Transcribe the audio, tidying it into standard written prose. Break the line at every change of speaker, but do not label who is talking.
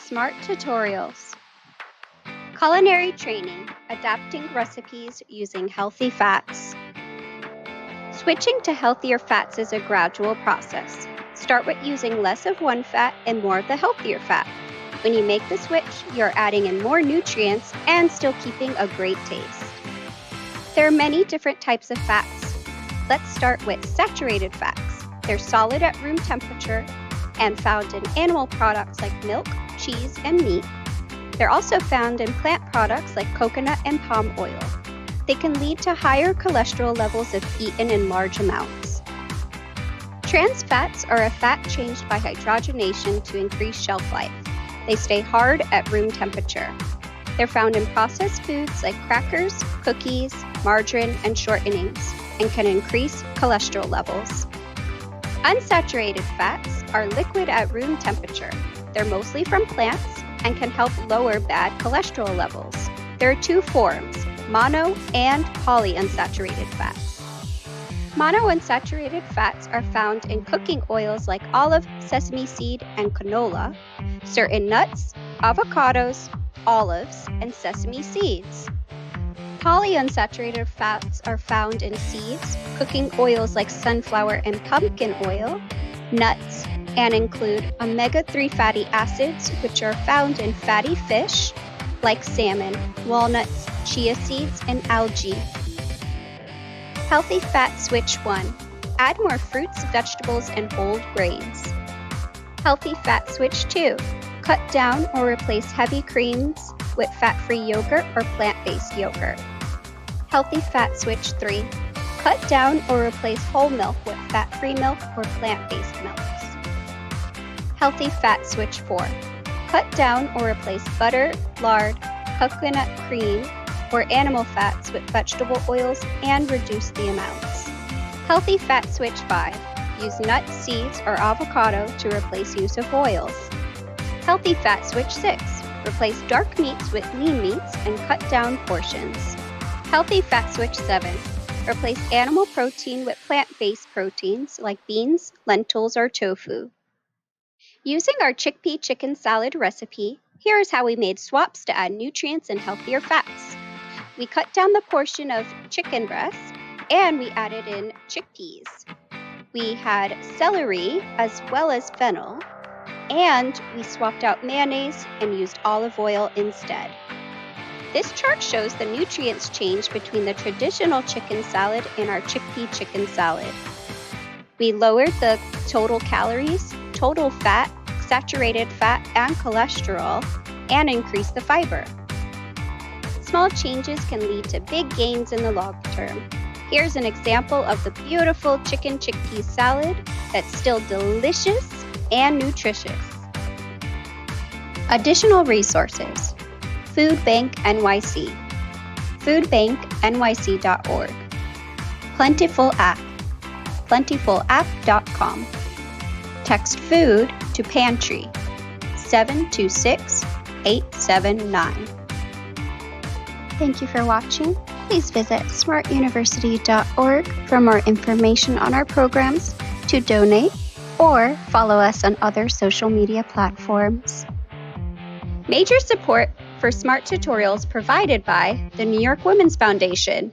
Smart Tutorials. Culinary training, adapting recipes using healthy fats. Switching to healthier fats is a gradual process. Start with using less of one fat and more of the healthier fat. When you make the switch, you're adding in more nutrients and still keeping a great taste. There are many different types of fats. Let's start with saturated fats. They're solid at room temperature and found in animal products like milk, cheese, and meat. They're also found in plant products like coconut and palm oil. They can lead to higher cholesterol levels if eaten in large amounts. Trans fats are a fat changed by hydrogenation to increase shelf life. They stay hard at room temperature. They're found in processed foods like crackers, cookies, margarine, and shortenings, and can increase cholesterol levels. Unsaturated fats are liquid at room temperature. They're mostly from plants and can help lower bad cholesterol levels. There are two forms, mono and polyunsaturated fats. Monounsaturated fats are found in cooking oils like olive, sesame seed, and canola, certain nuts, avocados, olives, and sesame seeds. Polyunsaturated fats are found in seeds, cooking oils like sunflower and pumpkin oil, nuts, and include omega-3 fatty acids, which are found in fatty fish like salmon, walnuts, chia seeds, and algae. Healthy Fat Switch 1. Add more fruits, vegetables, and whole grains. Healthy Fat Switch 2. Cut down or replace heavy creams with fat-free yogurt or plant-based yogurt. Healthy Fat Switch 3. Cut down or replace whole milk with fat-free milk or plant-based milks. Healthy Fat Switch 4. Cut down or replace butter, lard, coconut cream, or animal fats with vegetable oils and reduce the amounts. Healthy Fat Switch 5. Use nuts, seeds, or avocado to replace use of oils. Healthy Fat Switch 6. Replace dark meats with lean meats and cut down portions. Healthy Fat Switch 7. Replace animal protein with plant-based proteins like beans, lentils, or tofu. Using our chickpea chicken salad recipe, here is how we made swaps to add nutrients and healthier fats. We cut down the portion of chicken breast and we added in chickpeas. We had celery as well as fennel, and we swapped out mayonnaise and used olive oil instead. This chart shows the nutrients change between the traditional chicken salad and our chickpea chicken salad. We lowered the total calories, total fat, saturated fat, and cholesterol, and increased the fiber. Small changes can lead to big gains in the long term. Here's an example of the beautiful chicken chickpea salad that's still delicious and nutritious. Additional resources. Food Bank NYC, foodbanknyc.org, Plentiful App, plentifulapp.com. Text food to PANTRY 726-879. Thank you for watching. Please visit smartuniversity.org for more information on our programs, to donate, or follow us on other social media platforms. Major support for Smart Tutorials provided by the New York Women's Foundation.